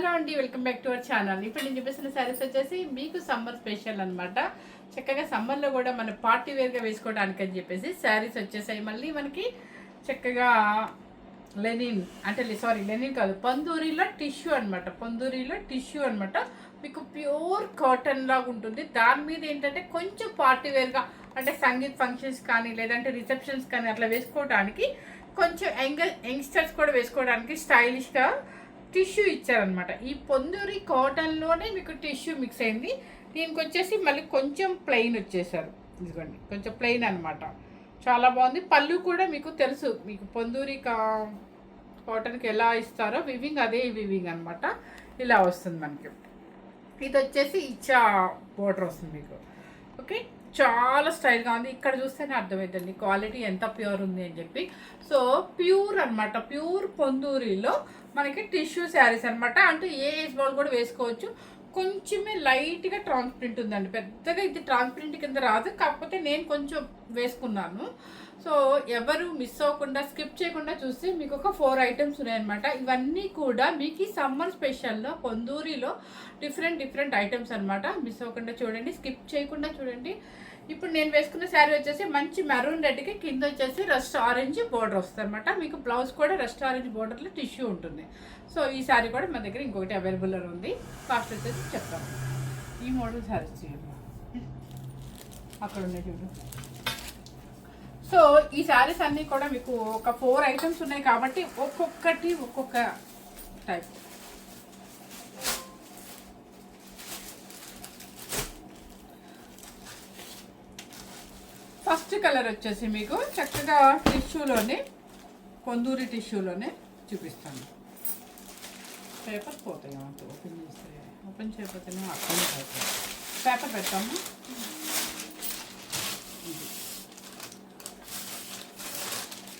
Hello అండి, welcome back to our channel. ఇప్పుడు నేను చూపిస్తున్న శారీస్ వచ్చేసి మీకు సమ్మర్ స్పెషల్ అనమాట. చక్కగా సమ్మర్లో కూడా మన పార్టీ వేర్గా వేసుకోవడానికి అని చెప్పేసి శారీస్ వచ్చేసాయి. మళ్ళీ మనకి చక్కగా లెనిన్ అంటే లెనిన్ కాదు, పందూరిలో టిష్యూ అనమాట. పందూరిలో టిష్యూ అనమాట. మీకు ప్యూర్ కాటన్ లాగా ఉంటుంది. దాని మీద ఏంటంటే కొంచెం పార్టీ వేర్గా అంటే సంగీత్ ఫంక్షన్స్ కానీ లేదంటే రిసెప్షన్స్ కానీ అట్లా వేసుకోవడానికి, కొంచెం యంగ్స్టర్స్ కూడా వేసుకోవడానికి స్టైలిష్గా టిష్యూ ఇచ్చారనమాట. ఈ పొందూరి కాటన్లోనే మీకు టిష్యూ మిక్స్ అయింది. దీనికి వచ్చేసి మళ్ళీ కొంచెం ప్లెయిన్ వచ్చేసారు. ఇదిగోండి, కొంచెం ప్లెయిన్ అనమాట. చాలా బాగుంది. పళ్ళు కూడా మీకు తెలుసు, మీకు పొందూరి కాటన్కి ఎలా ఇస్తారో వివింగ్ అదే వివింగ్ అనమాట. ఇలా వస్తుంది మనకి. ఇది వచ్చేసి ఇచ్చా బోర్డర్ వస్తుంది మీకు. ఓకే, చాలా స్టైల్గా ఉంది. ఇక్కడ చూస్తేనే అర్థమవుతుంది క్వాలిటీ ఎంత ప్యూర్ ఉంది అని చెప్పి. సో ప్యూర్ అనమాట, ప్యూర్ పొందూరిలో మనకి టిష్యూ శారీస్ అనమాట. అంటే ఏ ఏజ్ వాళ్ళు కూడా వేసుకోవచ్చు. కొంచెమే లైట్గా ట్రాన్స్పరెంట్ ఉందండి, పెద్దగా ఇది ట్రాన్స్పరెంట్ కింద రాదు. కాకపోతే నేను కొంచెం వేసుకున్నాను. సో ఎవరు మిస్ అవ్వకుండా స్కిప్ చేయకుండా చూస్తే మీకు ఒక 4 ఐటమ్స్ ఉన్నాయన్నమాట. ఇవన్నీ కూడా మీకు ఈ సమ్మర్ స్పెషల్లో పొందూరిలో డిఫరెంట్ ఐటమ్స్ అనమాట. మిస్ అవ్వకుండా చూడండి, స్కిప్ చేయకుండా చూడండి. ఇప్పుడు నేను వేసుకున్న శారీ వచ్చేసి మంచి మెరూన్ రెడ్కి కింద వచ్చేసి రస్ట్ ఆరెంజ్ బోర్డర్ వస్తుంది అనమాట. మీకు బ్లౌజ్ కూడా రస్ట్ ఆరెంజ్ బోర్డర్లో టిష్యూ ఉంటుంది. సో ఈ శారీ కూడా మన దగ్గర ఇంకొకటి అవైలబుల్లో ఉంది. కాస్ట్ వచ్చేసి చెప్తాము. ఈ మోడల్ శారీస్ చూడండి, అక్కడ ఉన్నాయి చూడు. సో ఈ శారీస్ అన్నీ కూడా మీకు ఒక 4 ఐటమ్స్ ఉన్నాయి కాబట్టి ఒక్కొక్కటి ఒక్కొక్క టైప్. ఫస్ట్ కలర్ వచ్చేసి మీకు చక్కగా టిష్యూలోనే, కొందూరి టిష్యూలోనే చూపిస్తాను. పేపర్ పోతాయి ఓపెన్ చేయకపోతేనే అక్కడే పోతాయి. పేపర్ పెడతాము.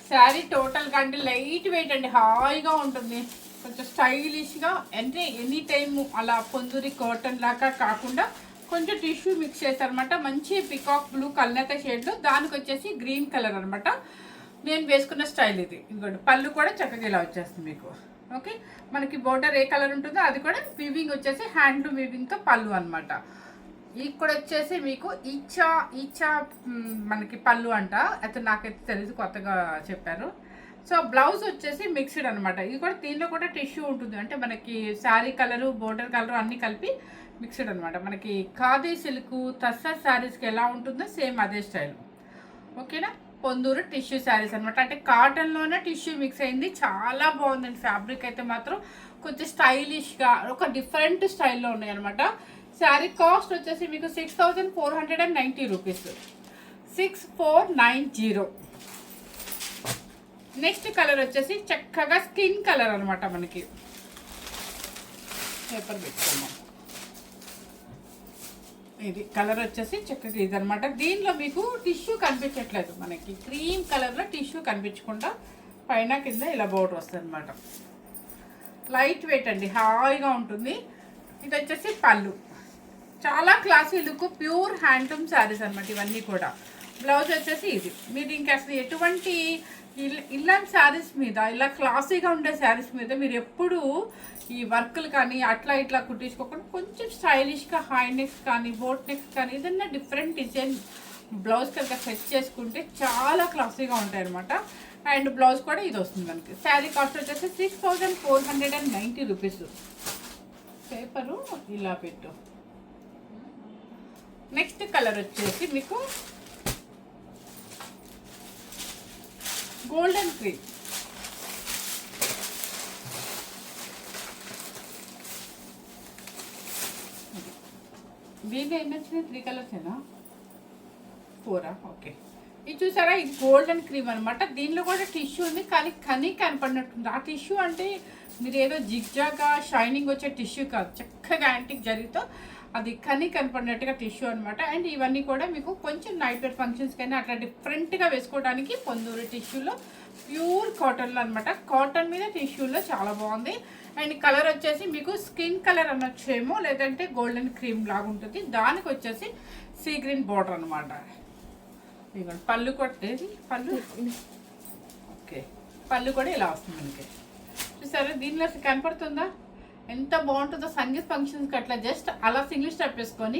శారీ టోటల్గా అంటే లైట్ వెయిట్ అండి, హాయిగా ఉంటుంది. కొంచెం స్టైలిష్గా అంటే ఎనీ టైము అలా పొందూరి కాటన్ లాగా కాకుండా కొంచెం టిష్యూ మిక్స్ చేస్తారనమాట. మంచి పికాక్ బ్లూ కల్నేత షేడ్లో, దానికి వచ్చేసి గ్రీన్ కలర్ అనమాట. నేను వేసుకున్న స్టైల్ ఇది. ఇంకోటి పళ్ళు కూడా చక్కగా ఇలా వచ్చేస్తుంది మీకు. ఓకే, మనకి బోర్డర్ ఏ కలర్ ఉంటుందో అది కూడా వీవింగ్ వచ్చేసి హ్యాండ్లూమ్ వీవింగ్తో పళ్ళు అనమాట. ఇక్కడ వచ్చేసి మీకు ఈచా మనకి పళ్ళు అంట. అయితే నాకైతే తెలియదు, కొత్తగా చెప్పారు. సో బ్లౌజ్ వచ్చేసి మిక్స్డ్ అనమాట. ఇది కూడా దీనిలో కూడా టిష్యూ ఉంటుంది. అంటే మనకి శారీ కలరు బోర్డర్ కలరు అన్నీ కలిపి మిక్స్డ్ అనమాట. మనకి ఖాదీ సిల్క్ తస్సర్ శారీస్కి ఎలా ఉంటుందో సేమ్ అదే స్టైల్. ఓకేనా, పొందూరు టిష్యూ శారీస్ అనమాట. అంటే కాటన్లోనే టిష్యూ మిక్స్ అయింది. చాలా బాగుందండి. ఫ్యాబ్రిక్ అయితే మాత్రం కొంచెం స్టైలిష్గా ఒక డిఫరెంట్ స్టైల్లో ఉన్నాయి అనమాట. శారీ కాస్ట్ వచ్చేసి మీకు 6490 రూపీస్, 6490. నెక్స్ట్ కలర్ వచ్చేసి చక్కగా స్కిన్ కలర్ అనమాట. మనకి పేపర్ పెట్టుకున్నాం. ఇది కలర్ వచ్చేసి చక్కగా ఇది అనమాట. దీనిలో మీకు టిష్యూ కనిపించట్లేదు, మనకి క్రీమ్ కలర్లో టిష్యూ కనిపించకుండా పైన కింద ఇలా బోర్డర్ వస్తుంది అనమాట. లైట్ వెయిట్ అండి, హాయిగా ఉంటుంది. ఇది వచ్చేసి పళ్ళు, చాలా classy look, pure handloom saris అనమాట ఇవన్నీ కూడా. బ్లౌజ్ వచ్చేసి ఇది. మీరు ఇంకా అసలు ఎటువంటి ఇలాంటి శారీస్ మీద, ఇలా క్లాసీగా ఉండే శారీస్ మీద మీరు ఎప్పుడు ఈ వర్కులు కానీ అట్లా ఇట్లా కుట్టించుకోకుండా కొంచెం స్టైలిష్గా హై నెక్స్ కానీ బోట్ నెక్స్ కానీ ఏదన్నా డిఫరెంట్ డిజైన్ బ్లౌజ్ కనుక సెట్ చేసుకుంటే చాలా క్లాసీగా ఉంటాయి అనమాట. అండ్ బ్లౌజ్ కూడా ఇది వస్తుంది మనకి. శారీ కాస్ట్ వచ్చేసి 6490 రూపీస్. పేపరు ఇలా పెట్టు. నెక్స్ట్ కలర్ వచ్చేసి మీకు గోల్డెన్ క్రీమ్. దీంట్లో ఎన్ని వచ్చినాయి? 3 కలర్సేనా, 4? ఓకే, ఇది చూసారా, ఇది గోల్డెన్ క్రీమ్ అనమాట. దీనిలో కూడా టిష్యూ ఉంది, కానీ కనపడినట్టుంది. ఆ టిష్యూ అంటే మీరు ఏదో జిగ్జాగా షైనింగ్ వచ్చే టిష్యూ కాదు, చక్కగా యాంటిక్ జరిగితే అది కనపడినట్టుగా టిష్యూ అనమాట. అండ్ ఇవన్నీ కూడా మీకు కొంచెం నైట్ వేర్ ఫంక్షన్స్ కానీ అట్లా డిఫరెంట్గా వేసుకోవడానికి పొందూరి టిష్యూలో ప్యూర్ కాటన్లో అనమాట. కాటన్ మీద టిష్యూలో చాలా బాగుంది. అండ్ కలర్ వచ్చేసి మీకు స్కిన్ కలర్ అనొచ్చేమో, లేదంటే గోల్డెన్ క్రీమ్ లాగా ఉంటుంది. దానికి వచ్చేసి సీ గ్రీన్ బార్డర్ అనమాట. ఇదిగోండి పళ్ళు కొట్టేది, పళ్ళు ఓకే, పళ్ళు కూడా ఇలా వస్తుంది మనకి. చూసారా, దీనిలో కనపడుతుందా ఎంత బాగుంటుందో సంగీత్ ఫంక్షన్స్కి అట్లా జస్ట్ అలా సింగిల్ స్టెప్ వేసుకోండి.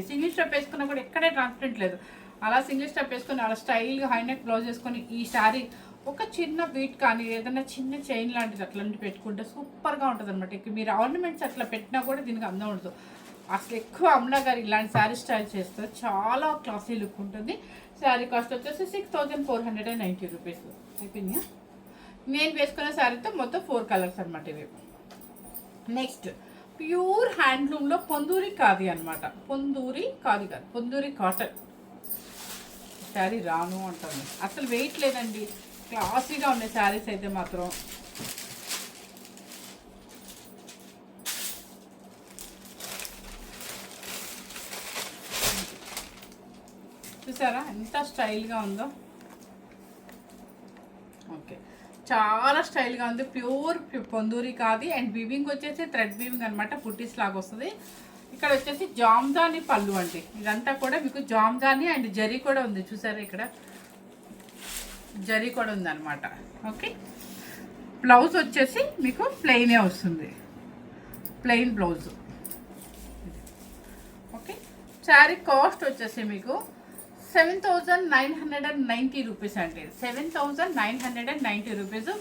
సింగిల్ స్టెప్ వేసుకున్నా కూడా ఎక్కడే ట్రాన్స్పరెంట్ లేదు. అలా సింగిల్ స్టెప్ వేసుకొని అలా స్టైల్గా హై నెక్ బ్లౌజ్ వేసుకొని ఈ శారీ ఒక చిన్న బీట్ కానీ ఏదైనా చిన్న చైన్ లాంటిది అట్లాంటివి పెట్టుకుంటే సూపర్గా ఉంటుంది అనమాట. ఇక మీరు ఆర్నమెంట్స్ అట్లా పెట్టినా కూడా దీనికి అందం ఉండదు. అసలు ఎక్కువ అమలా గారు ఇలాంటి శారీ స్టైల్ చేస్తారు, చాలా క్లాసీ లుక్ ఉంటుంది. శారీ కాస్ట్ వచ్చేసి 6490 రూపీస్ అయిపోయింది. నేను వేసుకునే శారీతో మొత్తం 4 కలర్స్ అనమాట ఇవి. నెక్స్ట్ ప్యూర్ హ్యాండ్లూమ్లో పొందూరి ఖాదీ అనమాట. పొందూరి ఖాదీ కాదు, పొందూరి కాటన్ శారీ రాను అంటాను. అసలు వెయిట్ లేదండి, క్లాసీగా ఉన్నాయి శారీస్ అయితే మాత్రం. చూసారా ఎంత స్టైల్గా ఉందో. ఓకే, చాలా స్టైల్గా ఉంది. ప్యూర్ పొందూరి కాదు. అండ్ వీవింగ్ వచ్చేసి థ్రెడ్ వీవింగ్ అనమాట, పుట్టీస్ లాగా వస్తుంది. ఇక్కడ వచ్చేసి జామ్దాని పళ్ళు అండి. ఇదంతా కూడా మీకు జామ్దాని అండ్ జరీ కూడా ఉంది. చూసారా ఇక్కడ జరీ కూడా ఉంది అనమాట. ఓకే, బ్లౌజ్ వచ్చేసి మీకు ప్లెయినే వస్తుంది, plain blouse. Okay, sari cost వచ్చేసి మీకు 7990 రూపీస్ అండి. 7990 రూపీస్.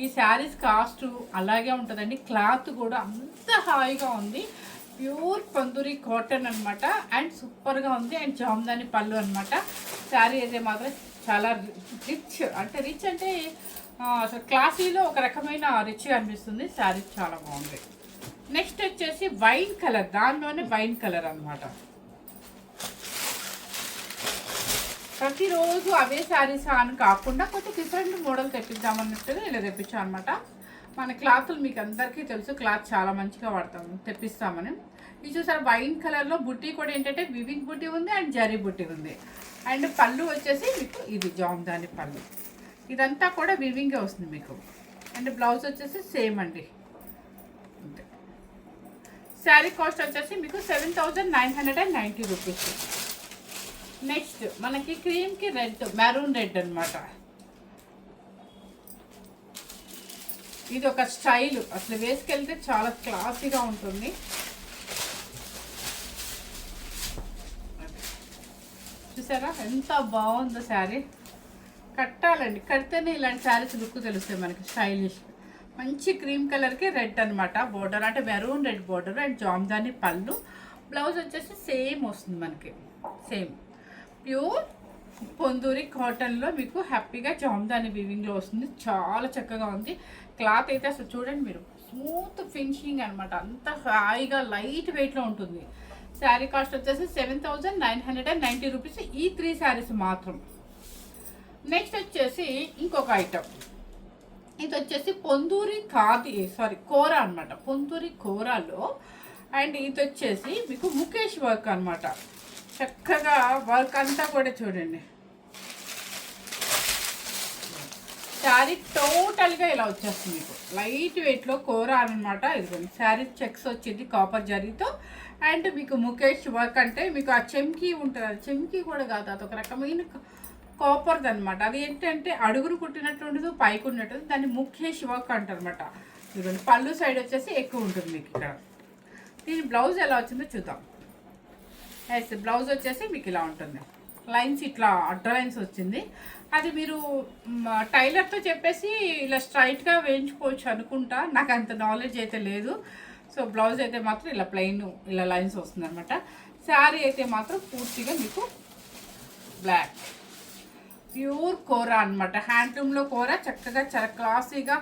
ఈ శారీస్ కాస్ట్ అలాగే ఉంటుందండి. క్లాత్ కూడా అంత హాయిగా ఉంది. ప్యూర్ పొందూరి కాటన్ అనమాట. అండ్ సూపర్గా ఉంది. అండ్ జామ్దాని పళ్ళు అనమాట. శారీ అయితే మాత్రం చాలా రిచ్, అంటే రిచ్ అంటే అసలు క్లాసీలో ఒక రకమైన రిచ్గా అనిపిస్తుంది. శారీ చాలా బాగుంది. నెక్స్ట్ వచ్చేసి వైన్ కలర్, దానిలోనే వైన్ కలర్ అనమాట. ప్రతిరోజు అవే శారీస్ అని కాకుండా కొంచెం డిఫరెంట్ మోడల్ తెప్పిద్దామన్నట్టుగా ఇలా తెప్పించాం అనమాట. మన క్లాతులు మీకు అందరికీ తెలుసు, క్లాత్ చాలా మంచిగా వాడతాము, తెప్పిస్తామని. ఇది చూసారు వైన్ కలర్లో బుట్టి కూడా ఏంటంటే వివింగ్ బుట్టి ఉంది అండ్ జరీ బుట్టి ఉంది. అండ్ పళ్ళు వచ్చేసి మీకు ఇది జామ్దాని పళ్ళు. ఇదంతా కూడా వివింగే వస్తుంది మీకు. అండ్ బ్లౌజ్ వచ్చేసి సేమ్ అండి. అంతే. శారీ కాస్ట్ వచ్చేసి మీకు 7990 రూపీస్. నెక్స్ట్ మనకి క్రీమ్కి రెడ్, మెరూన్ రెడ్ అనమాట. ఇది ఒక స్టైల్, అసలు వేసుకెళ్తే చాలా క్లాసీగా ఉంటుంది. చూసారా ఎంత బాగుందో శారీ. కట్టాలండి, కడితేనే ఇలాంటి శారీస్ లుక్ తెలుస్తాయి మనకి, స్టైలిష్. మంచి క్రీమ్ కలర్కి రెడ్ అనమాట బోర్డర్, అంటే maroon red border. And Jamdani పళ్ళు. బ్లౌజ్ వచ్చేసి సేమ్ వస్తుంది మనకి, సేమ్ ప్యూర్ పొందూరి కాటన్లో మీకు హ్యాపీగా జామ్దాని వీవింగ్లో వస్తుంది. చాలా చక్కగా ఉంది. క్లాత్ అయితే అసలు చూడండి మీరు, స్మూత్ ఫినిషింగ్ అనమాట. అంత హాయిగా లైట్ వెయిట్లో ఉంటుంది. శారీ కాస్ట్ వచ్చేసి 7990 రూపీస్. ఈ 3 శారీస్ మాత్రం. నెక్స్ట్ వచ్చేసి ఇంకొక ఐటమ్. ఇది వచ్చేసి పొందూరి ఖాదీ, కోరా అనమాట. పొందూరి కోరాలో. అండ్ ఇది వచ్చేసి మీకు ముఖేష్ వర్క్ అనమాట. చక్కగా వర్క్ అంతా కూడా చూడండి. శారీ టోటల్గా ఇలా వచ్చేస్తుంది మీకు, లైట్ వెయిట్లో కోరా అనమాట. ఇదిగోండి శారీ చెక్స్ వచ్చింది కాపర్ జరీతో. అండ్ మీకు ముఖేష్ వర్క్ అంటే మీకు ఆ చెమ్కీ ఉంటుంది, అది చెమ్కీ కూడా కాదు, అదొక రకమైన కాపర్ది అనమాట. అది ఏంటంటే అడుగును కుట్టినట్టు ఉండదు, పైకి ఉన్నట్టు, దాన్ని ముఖేష్ వర్క్ అంటారనమాట. ఇదిగోండి పళ్ళు సైడ్ వచ్చేసి ఎక్కువ ఉంటుంది మీకు ఇక్కడ. దీని బ్లౌజ్ ఎలా వచ్చిందో చూద్దాం. ఎస్, బ్లౌజ్ వచ్చేసి మీకు ఇలా ఉంటుంది. లైన్స్ ఇట్లా అడ్డ లైన్స్ వచ్చింది. అది మీరు టైలర్తో చెప్పేసి ఇలా స్ట్రైట్గా వేయించుకోవచ్చు అనుకుంటా, నాకు అంత నాలెడ్జ్ అయితే లేదు. సో బ్లౌజ్ అయితే మాత్రం ఇలా ప్లెయిన్ ఇలా లైన్స్ వస్తుంది అనమాట. శారీ అయితే మాత్రం పూర్తిగా మీకు బ్లాక్ ప్యూర్ కోరా అనమాట. హ్యాండ్లూమ్లో కోరా, చక్కగా చాలా క్లాసీగా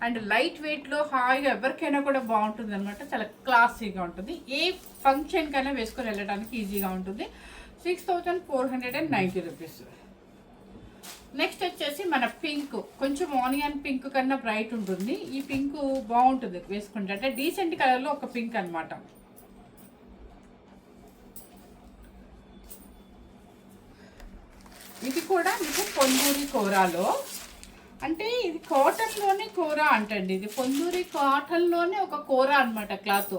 అండ్ లైట్ వెయిట్లో హాయిగా ఎవరికైనా కూడా బాగుంటుంది అనమాట. చాలా క్లాసీగా ఉంటుంది. ఏ ఫంక్షన్కైనా వేసుకొని వెళ్ళడానికి ఈజీగా ఉంటుంది. 6490 రూపీస్. నెక్స్ట్ వచ్చేసి మన పింక్, కొంచెం ఆనియన్ పింక్ కన్నా బ్రైట్ ఉంటుంది. ఈ పింక్ బాగుంటుంది వేసుకుంటే, అంటే డీసెంట్ కలర్లో ఒక పింక్ అనమాట. ఇది కూడా మీకు పొందూరి కోరాలో, అంటే ఇది కాటన్లోనే కోరా అంటండి. ఇది పొందూరి కాటన్లోనే ఒక కోరా అనమాట క్లాత్.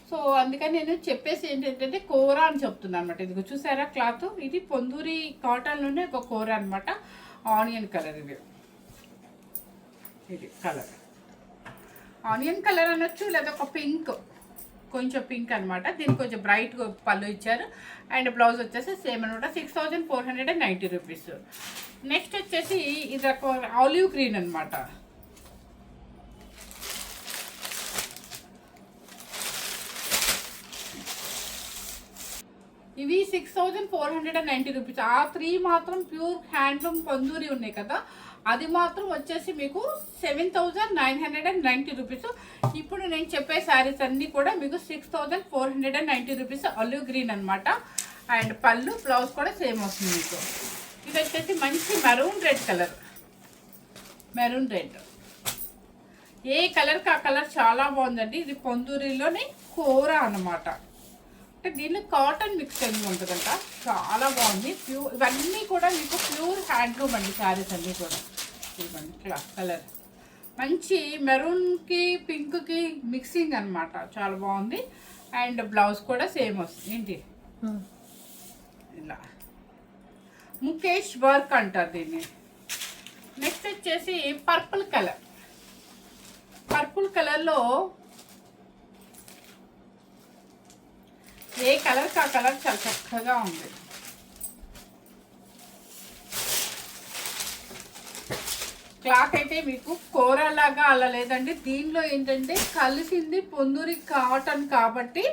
సో అందుకని నేను చెప్పేసి ఏంటంటే కోరా అని చెప్తున్నాను అనమాట. ఇది చూసారా క్లాత్, ఇది పొందూరి కాటన్లోనే ఒక కోరా అనమాట. ఆనియన్ కలర్ ఇది కలర్. ఆనియన్ కలర్ అనొచ్చు, లేదా ఒక పింక్, కొంచెం పింక్ అనమాట. దీనికి కొంచెం బ్రైట్ పళ్ళు ఇచ్చారు. అండ్ బ్లౌజ్ వచ్చేసి సేమ్ అనమాట, 6490 రూపీస్. నెక్స్ట్ వచ్చేసి ఇది ఒక ఆలివ్ గ్రీన్ అనమాట. ఇవి 6490 రూపీస్. ఆ 3 మాత్రం ప్యూర్ హ్యాండ్లూమ్ పందూరి ఉన్నాయి కదా, అది మాత్రం వచ్చేసి మీకు 7990 రూపీస్. ఇప్పుడు నేను చెప్పే శారీస్ అన్నీ కూడా మీకు 6490 రూపీస్. ఆలివ్ గ్రీన్ అనమాట. అండ్ పళ్ళు బ్లౌజ్ కూడా సేమ్ వస్తుంది మీకు. ఇది వచ్చేసి మంచి maroon red colour. Maroon red, ఏ కలర్కి ఆ కలర్ చాలా బాగుందండి. ఇది పొందూరిలోని కూర అనమాట. అంటే దీనిలో కాటన్ మిక్సింగ్ ఉంటుందంట, చాలా బాగుంది. ఇవన్నీ కూడా మీకు ప్యూర్ హ్యాండ్లూమ్ అండి శారీస్ అన్నీ కూడా. ఇవ్వండి కలర్ మంచి మెరూన్కి పింక్కి మిక్సింగ్ అనమాట, చాలా బాగుంది. అండ్ బ్లౌజ్ కూడా సేమ్ వస్తుంది. ఏంటి ఇలా ముఖేష్ వర్క్ అంటారు దీన్ని. నెక్స్ట్ వచ్చేసి పర్పుల్ కలర్. పర్పుల్ కలర్లో ఏ కలర్కి ఆ కలర్ చాలా చక్కగా ఉంది. క్లాత్ అయితే మీకు కూరలాగా అలా లేదండి. దీనిలో ఏంటంటే కలిసింది పొందూరి కాటన్ కాబట్టి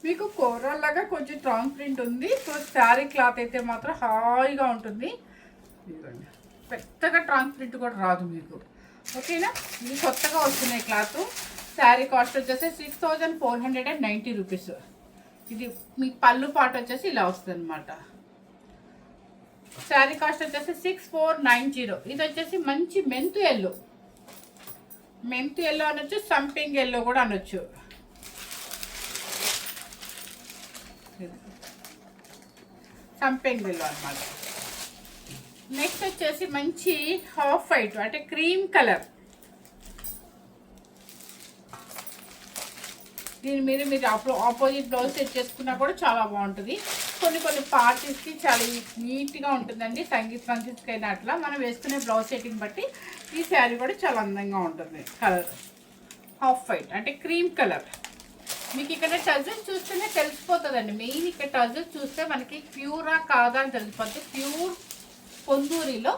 మీకు కూరలాగా కొంచెం ట్రాన్స్పరెంట్ ఉంది. సో శారీ క్లాత్ అయితే మాత్రం హాయిగా ఉంటుంది. పెద్దగా ట్రాన్స్పరెంట్ కూడా రాదు మీకు. ఓకేనా, ఇది కొత్తగా వస్తున్నాయి క్లాత్. శారీ కాస్ట్ వచ్చేసి 6490 రూపీస్. ఇది మీ పళ్ళు పాట వచ్చేసి ఇలా వస్తుంది అనమాట. శారీ కాస్ట్ వచ్చేసి 6490. ఇది వచ్చేసి మంచి మెంతు ఎల్లో. మెంతు ఎల్లో అనొచ్చు, సంపింగ్ ఎల్లో కూడా అనొచ్చు. సంపింగ్ ఎల్లో అనమాట. నెక్స్ట్ వచ్చేసి మంచి హాఫ్ వైట్ అంటే క్రీమ్ కలర్. దీని మీద మీరు ఆపోజిట్ బ్లౌజ్ సెట్ చేసుకున్నా కూడా చాలా బాగుంటుంది. కొన్ని పార్టీస్కి చాలా నీట్గా ఉంటుందండి. సంగీత్ ఫంక్షన్స్కి అయినా అట్లా మనం వేసుకునే బ్లౌజ్ సెట్టింగ్ బట్టి ఈ శారీ కూడా చాలా అందంగా ఉంటుంది. కలర్ హాఫ్ వైట్ అంటే క్రీమ్ కలర్. మీకు ఇక్కడ టజల్స్ చూస్తేనే తెలిసిపోతుందండి. మెయిన్ ఇక్కడ టజల్స్ చూస్తే మనకి ప్యూరా కాదా అని తెలిసిపోతుంది. ప్యూర్ పొందూరిలో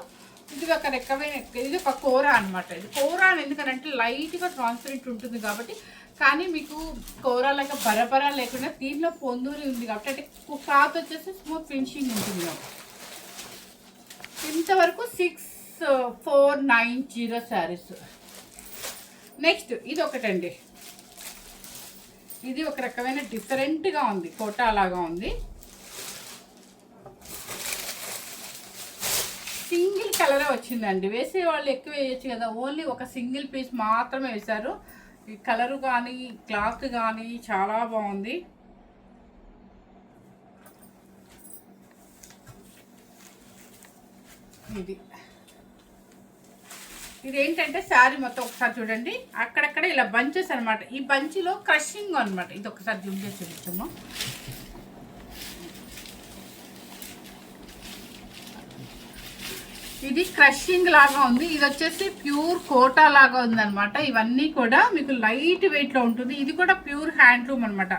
ఇది ఒక రకమైన, ఇది ఒక కూర అనమాట. ఇది కూర అని ఎందుకనంటే లైట్గా ట్రాన్స్పరెంట్ ఉంటుంది కాబట్టి. కానీ మీకు కూరలాగా బరబరా లేకుండా దీంట్లో పొందూరి ఉంది కాబట్టి అంటే క్లాత్ వచ్చేసి స్మూత్ ఫినిషింగ్ ఉంటుంది. ఇంతవరకు 6490 శారీస్. నెక్స్ట్ ఇది ఒకటండి. ఇది ఒక రకమైన డిఫరెంట్గా ఉంది, కోటా లాగా ఉంది. సింగిల్ కలరే వచ్చిందండి. వేసే వాళ్ళు ఎక్కువ వేయచ్చు కదా, ఓన్లీ ఒక సింగిల్ పీస్ మాత్రమే వేశారు. ఈ కలరు కానీ క్లాత్ కానీ చాలా బాగుంది. ఇది ఏంటంటే శారీ మొత్తం ఒకసారి చూడండి, అక్కడక్కడ ఇలా బంచెస్ అనమాట. ఈ బంచిలో క్రషింగ్ అనమాట. ఇది ఒకసారి జూమ్ చేసి చూపిస్తాము. ఇది క్రషింగ్ లాగా ఉంది. ఇది వచ్చేసి ప్యూర్ కోటా లాగా ఉందన్నమాట. ఇవన్నీ కూడా మీకు లైట్ వెయిట్లో ఉంటుంది. ఇది కూడా ప్యూర్ హ్యాండ్లూమ్ అనమాట.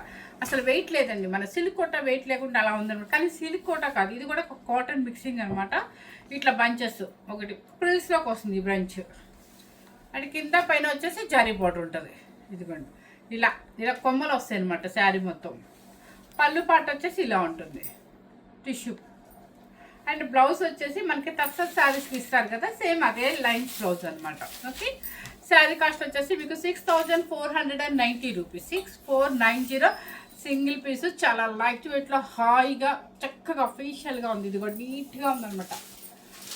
అసలు వెయిట్ లేదండి. మన సిల్క్ కోటా వెయిట్ లేకుండా అలా ఉందన్నమాట. కానీ సిల్క్ కోటా కాదు, ఇది కూడా కాటన్ మిక్సింగ్ అనమాట. ఇట్లా బంచెస్ ఒకటి ప్రిల్స్లోకి వస్తుంది ఈ బ్రంచ్. అండ్ కింద పైన వచ్చేసి జరీ బోర్డర్ ఉంటుంది. ఇదిగోండి ఇలా ఇలా కొమ్మలు వస్తాయి అనమాట శారీ మొత్తం. పళ్ళు పాట వచ్చేసి ఇలా ఉంటుంది టిష్యూ. అండ్ బ్లౌజ్ వచ్చేసి మనకి టస్సర్ శారీస్కి ఇస్తారు కదా, సేమ్ అదే లైన్స్ బ్లౌజ్ అనమాట. ఓకే, శారీ కాస్ట్ వచ్చేసి మీకు 6490 రూపీస్. 6490 సింగిల్ పీసు. చాలా లైట్ వెయిట్లో హాయిగా చక్కగా అఫీషియల్గా ఉంది. ఇది కూడా నీట్గా ఉందన్నమాట.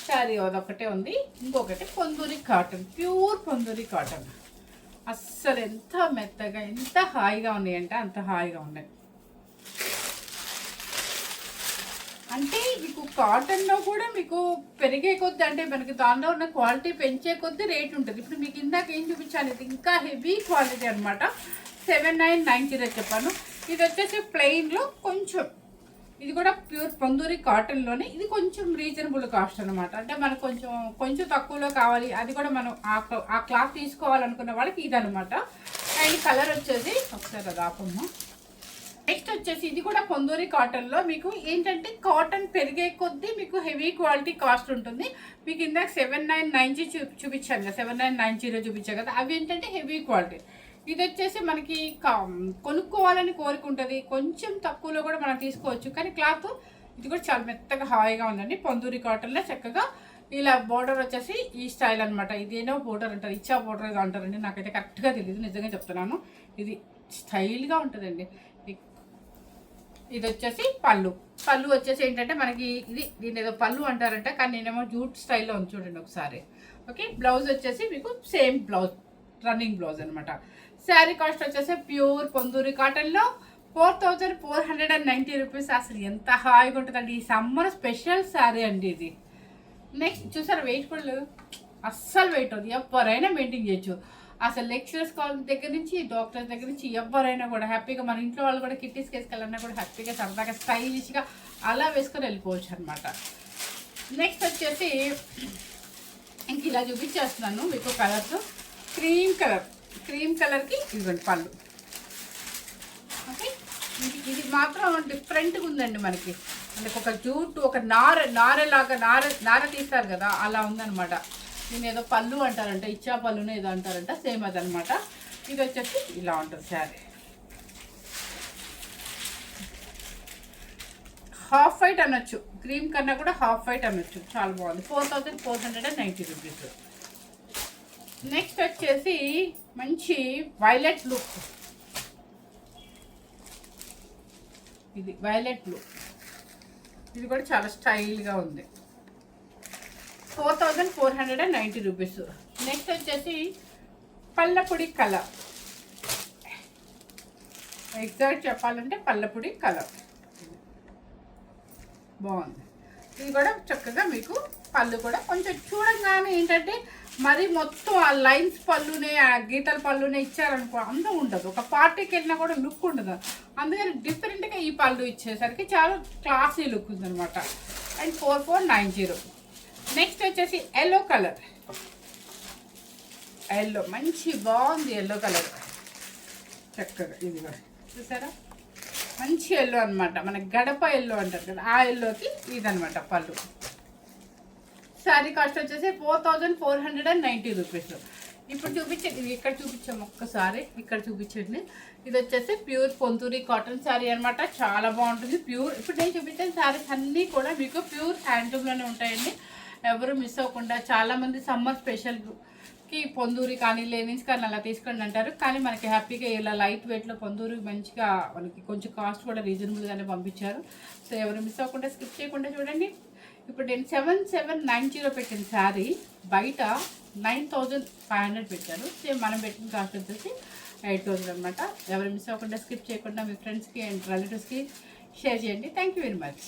శారీ అదొకటే ఉంది. ఇంకొకటి Ponduri cotton, pure Ponduri cotton. అస్సలు ఎంత మెత్తగా ఎంత హాయిగా ఉన్నాయంటే అంత హాయిగా ఉన్నాయి. అంటే మీకు కాటన్లో కూడా మీకు పెరిగే కొద్ది అంటే మనకి దానిలో ఉన్న క్వాలిటీ పెంచే కొద్ది రేట్ ఉంటుంది. ఇప్పుడు మీకు ఇందాక ఏం చూపించాను, ఇది ఇంకా హెవీ క్వాలిటీ అనమాట. 7990 చెప్పాను. ఇది వచ్చేసి ప్లెయిన్లో కొంచెం ఇది కూడా ప్యూర్ పొందూరి కాటన్లోనే. ఇది కొంచెం రీజనబుల్ కాస్ట్ అనమాట. అంటే మనకు కొంచెం కొంచెం తక్కువలో కావాలి, అది కూడా మనం ఆ క్లాత్ తీసుకోవాలనుకున్న వాళ్ళకి ఇదనమాట. అండ్ కలర్ వచ్చేసి ఒకసారి అది ఆపమ్మా. నెక్స్ట్ వచ్చేసి ఇది కూడా పొందూరి కాటన్లో. మీకు ఏంటంటే కాటన్ పెరిగే కొద్దీ మీకు హెవీ క్వాలిటీ కాస్ట్ ఉంటుంది. మీకు ఇందాక 7990 చూపించాను కదా, 7990 చూపించాను కదా, అవి ఏంటంటే హెవీ క్వాలిటీ. ఇది వచ్చేసి మనకి కొనుక్కోవాలని కోరిక ఉంటుంది, కొంచెం తక్కువలో కూడా మనం తీసుకోవచ్చు. కానీ క్లాత్ ఇది కూడా చాలా మెత్తగా హాయిగా ఉందండి. పొందూరి కాటన్లో చక్కగా ఇలా బోర్డర్ వచ్చేసి ఈ స్టైల్ అనమాట. ఇదేనో బోర్డర్ అంటారు, ఇచ్చా బోర్డర్ ఏదో అంటారండి, నాకైతే కరెక్ట్గా తెలియదు, నిజంగా చెప్తున్నాను. ఇది స్టైల్గా ఉంటుందండి. ఇది వచ్చేసి పళ్ళు. పళ్ళు వచ్చేసి ఏంటంటే మనకి దీని ఏదో పళ్ళు అంటారంట, కానీ నేనేమో జూట్ స్టైల్లో ఉంది చూడండి ఒకసారి. ఓకే, బ్లౌజ్ వచ్చేసి మీకు సేమ్ బ్లౌజ్, రన్నింగ్ బ్లౌజ్ అనమాట. శారీ కాస్ట్ వచ్చేసి ప్యూర్ పొందూరి కాటన్లో 4490 రూపీస్. అసలు ఎంత హాయిగా ఉంటుందండి, ఈ సమ్మర్ స్పెషల్ శారీ అండి ఇది. నెక్స్ట్ చూసారా, వెయిట్ కూడా అస్సలు వెయిట్ అవుతుంది, ఎవరైనా మెయింటైన్ చేయొచ్చు. అసలు లెక్చరర్స్ దగ్గర నుంచి డాక్టర్స్ దగ్గర నుంచి ఎవరైనా కూడా హ్యాపీగా, మన ఇంట్లో వాళ్ళు కూడా కిట్టీస్కి వేసుకెళ్ళన్నా కూడా హ్యాపీగా సరదాగా స్టైలిష్గా అలా వేసుకొని వెళ్ళిపోవచ్చు అనమాట. నెక్స్ట్ వచ్చేసి ఇంక ఇలా చూపించేస్తున్నాను మీకు కలర్స్. క్రీమ్ కలర్కి ఇదిగోండి పళ్ళు. ఓకే, ఇది మాత్రం డిఫరెంట్గా ఉందండి మనకి. అంటే ఒక జూట్, ఒక నారెలాగా నార తీస్తారు కదా, అలా ఉందన్నమాట. దీని ఏదో పళ్ళు అంటారంట, ఇచ్చా పళ్ళునే ఏదో అంటారంట, సేమ్ అదనమాట. ఇది వచ్చేసి ఇలా ఉంటుంది శారీ. హాఫ్ వైట్ అనొచ్చు, క్రీమ్ కన్నా కూడా హాఫ్ వైట్ అనొచ్చు, చాలా బాగుంది. 4490 రూపీస్. నెక్స్ట్ వచ్చేసి మంచి వైలెట్ బ్లూ. ఇది వైలెట్ బ్లూ, ఇది కూడా చాలా స్టైల్గా ఉంది. 4490 రూపీస్. నెక్స్ట్ వచ్చేసి పల్లపుడి కలర్. ఎగ్జాక్ట్ చెప్పాలంటే పల్లపుడి కలర్ బాగుంది. ఇది కూడా చక్కగా మీకు పళ్ళు కూడా కొంచెం చూడంగానే ఏంటంటే మరి మొత్తం ఆ లైన్స్ పళ్ళునే, ఆ గీతల పళ్ళునే ఇచ్చారనుకో అందం ఉండదు, ఒక పార్టీకి వెళ్ళినా కూడా లుక్ ఉండదు. అందుకని డిఫరెంట్గా ఈ పళ్ళు ఇచ్చేసరికి చాలా క్లాసీ లుక్ ఉందనమాట. అండ్ 4490. నెక్స్ట్ వచ్చేసి ఎల్లో కలర్. ఎల్లో మంచి బాగుంది, ఎల్లో కలర్ చక్కగా. ఇది చూసారా, మంచి ఎల్లో అనమాట, మన గడప ఎల్లో అంటారు కదా, ఆ ఎల్లోకి ఇదనమాట పళ్ళు. శారీ కాస్ట్ వచ్చేసి 4490 రూపీస్. ఇప్పుడు చూపించండి, ఇక్కడ చూపించాము ఒక్కసారి, ఇక్కడ చూపించండి. ఇది వచ్చేసి ప్యూర్ పొంతూరి కాటన్ శారీ అనమాట, చాలా బాగుంటుంది. ప్యూర్ ఇప్పుడు నేను చూపించిన శారీస్ అన్నీ కూడా మీకు ప్యూర్ హ్యాండ్లూమ్లోనే ఉంటాయండి, ఎవరు మిస్ అవ్వకుండా. చాలామంది సమ్మర్ స్పెషల్కి పొందూరి కానీ లెనిన్స్ కానీ అలా తీసుకోండి అంటారు, కానీ మనకి హ్యాపీగా ఇలా లైట్ వెయిట్లో పొందూరి మంచిగా మనకి కొంచెం కాస్ట్ కూడా రీజనబుల్గానే పంపించారు. సో ఎవరు మిస్ అవ్వకుండా స్కిప్ చేయకుండా చూడండి. ఇప్పుడు నేను 7790 పెట్టిన శారీ బయట 9500 పెట్టారు. సేమ్ మనం పెట్టిన కాస్ట్ వచ్చేసి 8000 అనమాట. ఎవరు మిస్ అవ్వకుండా స్కిప్ చేయకుండా మీ ఫ్రెండ్స్కి అండ్ రిలేటివ్స్కి షేర్ చేయండి. Thank you very much.